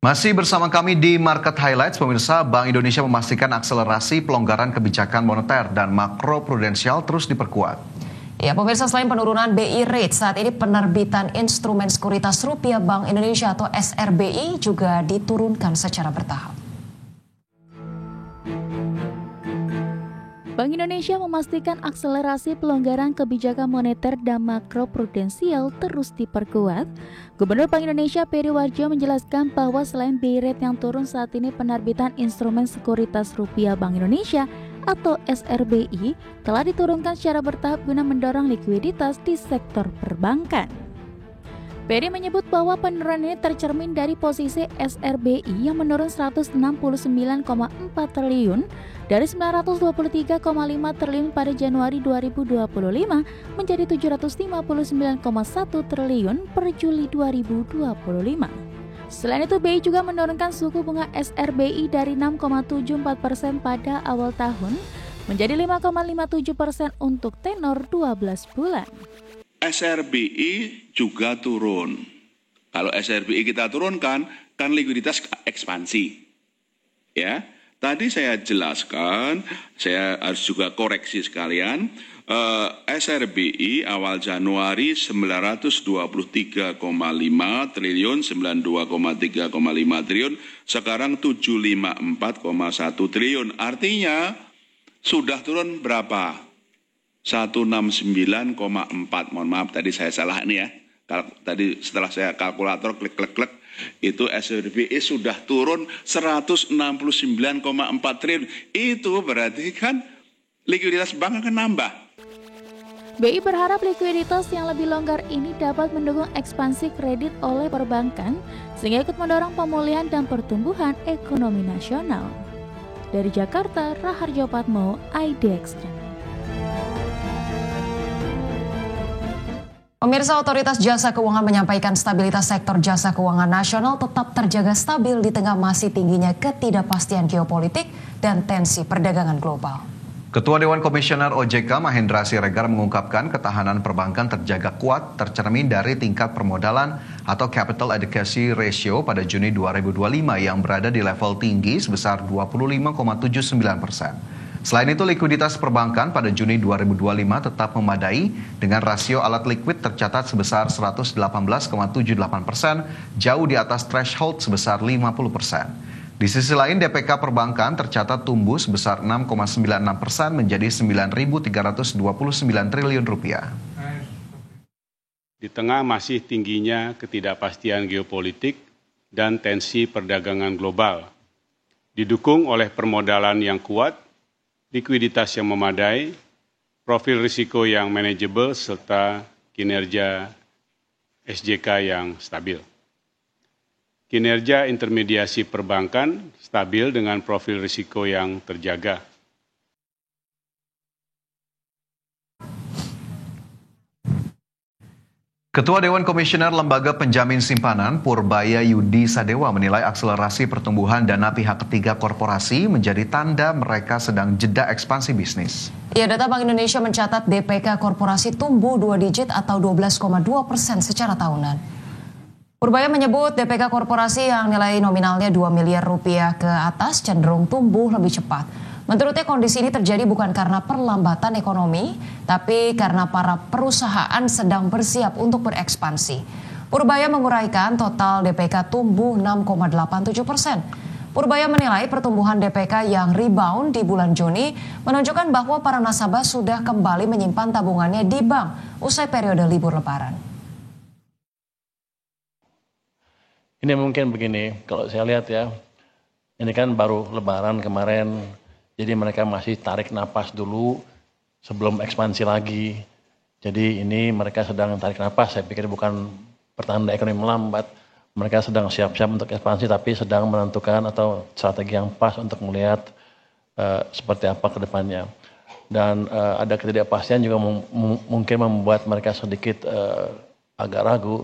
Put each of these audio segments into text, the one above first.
Masih bersama kami di Market Highlights, pemirsa. Bank Indonesia memastikan akselerasi pelonggaran kebijakan moneter dan makro prudensial terus diperkuat. Ya, pemirsa, selain penurunan BI rate, saat ini penerbitan instrumen sekuritas rupiah Bank Indonesia atau SRBI juga diturunkan secara bertahap. Bank Indonesia memastikan akselerasi pelonggaran kebijakan moneter dan makro prudensial terus diperkuat. Gubernur Bank Indonesia Peri Warjio menjelaskan bahwa selain BI rate yang turun, saat ini penerbitan instrumen sekuritas rupiah Bank Indonesia atau SRBI telah diturunkan secara bertahap guna mendorong likuiditas di sektor perbankan. Peri menyebut bahwa penurunan ini tercermin dari posisi SRBI yang menurun 169,4 triliun dari 923,5 triliun pada Januari 2025 menjadi 759,1 triliun per Juli 2025. Selain itu, BI juga menurunkan suku bunga SRBI dari 6,74% pada awal tahun menjadi 5,57% untuk tenor 12 bulan. SRBI juga turun. Kalau SRBI kita turunkan, kan likuiditas ekspansi. Ya, tadi saya jelaskan, saya harus juga koreksi sekalian. SRBI awal Januari 923,5 triliun, 92,3,5 triliun, sekarang 754,1 triliun. Artinya sudah turun berapa? 169,4. Mohon maaf tadi saya salah nih ya. Tadi setelah saya kalkulator klik itu SRBI sudah turun 169,4 triliun. Itu berarti kan likuiditas bank akan nambah. BI berharap likuiditas yang lebih longgar ini dapat mendukung ekspansi kredit oleh perbankan sehingga ikut mendorong pemulihan dan pertumbuhan ekonomi nasional. Dari Jakarta, Raharjo Patmo, IDX Channel. Pemirsa, Otoritas Jasa Keuangan menyampaikan stabilitas sektor jasa keuangan nasional tetap terjaga stabil di tengah masih tingginya ketidakpastian geopolitik dan tensi perdagangan global. Ketua Dewan Komisioner OJK Mahendra Siregar mengungkapkan ketahanan perbankan terjaga kuat tercermin dari tingkat permodalan atau capital adequacy ratio pada Juni 2025 yang berada di level tinggi sebesar 25,79%. Selain itu, likuiditas perbankan pada Juni 2025 tetap memadai dengan rasio alat likuid tercatat sebesar 118,78%, jauh di atas threshold sebesar 50%. Di sisi lain, DPK perbankan tercatat tumbuh sebesar 6,96% menjadi 9.329 triliun rupiah. Di tengah masih tingginya ketidakpastian geopolitik dan tensi perdagangan global, didukung oleh permodalan yang kuat, likuiditas yang memadai, profil risiko yang manajeble, serta kinerja SJK yang stabil. Kinerja intermediasi perbankan stabil dengan profil risiko yang terjaga. Ketua Dewan Komisioner Lembaga Penjamin Simpanan Purbaya Yudi Sadewa menilai akselerasi pertumbuhan dana pihak ketiga korporasi menjadi tanda mereka sedang jeda ekspansi bisnis. Ya, data Bank Indonesia mencatat DPK korporasi tumbuh 2 digit atau 12,2% secara tahunan. Purbaya menyebut DPK korporasi yang nilai nominalnya 2 miliar rupiah ke atas cenderung tumbuh lebih cepat. Menurutnya kondisi ini terjadi bukan karena perlambatan ekonomi, tapi karena para perusahaan sedang bersiap untuk berekspansi. Purbaya menguraikan total DPK tumbuh 6,87%. Purbaya menilai pertumbuhan DPK yang rebound di bulan Juni menunjukkan bahwa para nasabah sudah kembali menyimpan tabungannya di bank usai periode libur Lebaran. Ini mungkin begini, kalau saya lihat ya, ini kan baru Lebaran kemarin. Jadi mereka masih tarik napas dulu sebelum ekspansi lagi. Jadi ini mereka sedang tarik napas, saya pikir bukan pertanda ekonomi melambat. Mereka sedang siap-siap untuk ekspansi tapi sedang menentukan atau strategi yang pas untuk melihat seperti apa ke depannya. Dan ada ketidakpastian juga mungkin membuat mereka sedikit agak ragu.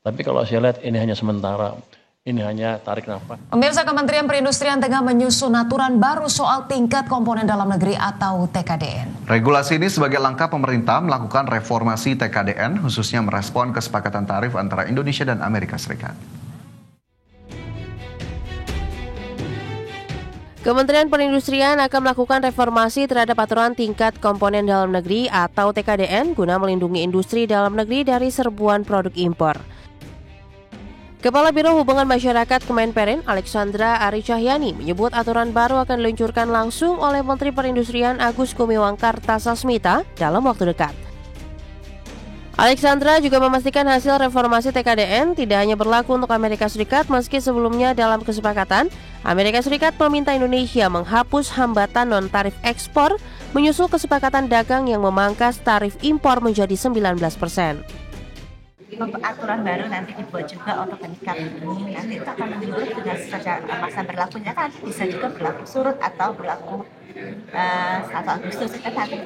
Tapi kalau saya lihat ini hanya sementara. Ini hanya tarik nafas. Pemirsa, Kementerian Perindustrian tengah menyusun aturan baru soal tingkat komponen dalam negeri atau TKDN. Regulasi ini sebagai langkah pemerintah melakukan reformasi TKDN, khususnya merespon kesepakatan tarif antara Indonesia dan Amerika Serikat. Kementerian Perindustrian akan melakukan reformasi terhadap aturan tingkat komponen dalam negeri atau TKDN guna melindungi industri dalam negeri dari serbuan produk impor. Kepala Biro Hubungan Masyarakat Kemenperin, Alexandra Ari Cahyani, menyebut aturan baru akan diluncurkan langsung oleh Menteri Perindustrian Agus Gumiwang Kartasasmita dalam waktu dekat. Alexandra juga memastikan hasil reformasi TKDN tidak hanya berlaku untuk Amerika Serikat, meski sebelumnya dalam kesepakatan, Amerika Serikat meminta Indonesia menghapus hambatan non-tarif ekspor, menyusul kesepakatan dagang yang memangkas tarif impor menjadi 19%. Aturan baru nanti dibuat juga untuk mengikat ini, nanti itu akan menurut dengan masa berlakunya kan bisa juga berlaku surut atau berlaku 1 Agustus kan nanti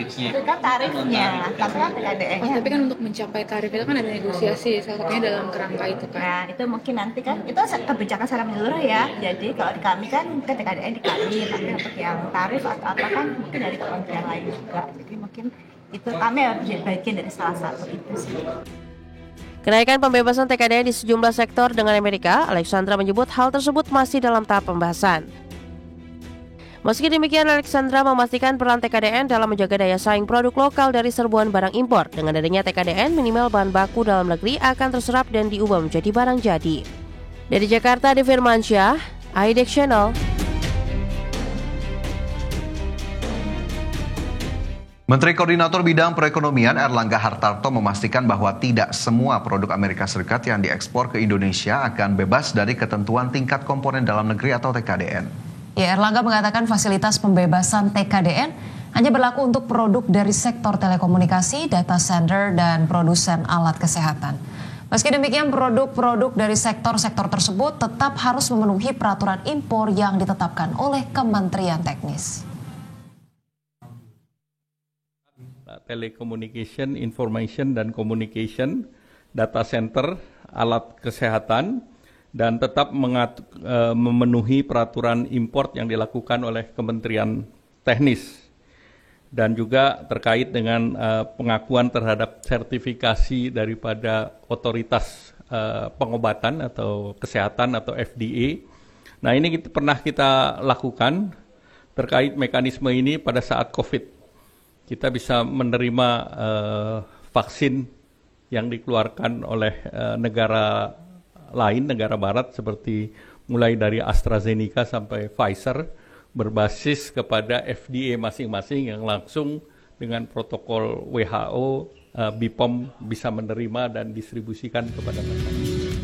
itu kan tarifnya, tapi kan TKDN. Tapi kan untuk mencapai tarif itu kan ada negosiasi, salah satunya dalam kerangka itu kan. Nah itu mungkin nanti kan itu kebijakan secara menyeluruh ya. Jadi kalau di kami kan TKDN di kami, tapi untuk yang tarif atau apa kan mungkin dari kementerian lain juga. Jadi mungkin itu kami harus jadi bagian dari salah satu itu sih. Kenaikan pembebasan TKDN di sejumlah sektor dengan Amerika, Alexandra menyebut hal tersebut masih dalam tahap pembahasan. Meski demikian, Alexandra memastikan peran TKDN dalam menjaga daya saing produk lokal dari serbuan barang impor. Dengan adanya TKDN, minimal bahan baku dalam negeri akan terserap dan diubah menjadi barang jadi. Dari Jakarta, Devi Firmansyah, IDX Channel. Menteri Koordinator Bidang Perekonomian Erlangga Hartarto memastikan bahwa tidak semua produk Amerika Serikat yang diekspor ke Indonesia akan bebas dari ketentuan tingkat komponen dalam negeri atau TKDN. Ya, Erlangga mengatakan fasilitas pembebasan TKDN hanya berlaku untuk produk dari sektor telekomunikasi, data center, dan produsen alat kesehatan. Meski demikian, produk-produk dari sektor-sektor tersebut tetap harus memenuhi peraturan impor yang ditetapkan oleh Kementerian Teknis. Telecommunication, Information dan Communication, Data Center, alat kesehatan, dan tetap memenuhi peraturan import yang dilakukan oleh Kementerian Teknis. Dan juga terkait dengan pengakuan terhadap sertifikasi daripada otoritas pengobatan atau kesehatan atau FDA. Nah ini pernah kita lakukan terkait mekanisme ini pada saat COVID. Kita bisa menerima vaksin yang dikeluarkan oleh negara lain, negara barat seperti mulai dari AstraZeneca sampai Pfizer berbasis kepada FDA masing-masing yang langsung dengan protokol WHO, BPOM bisa menerima dan distribusikan kepada masyarakat.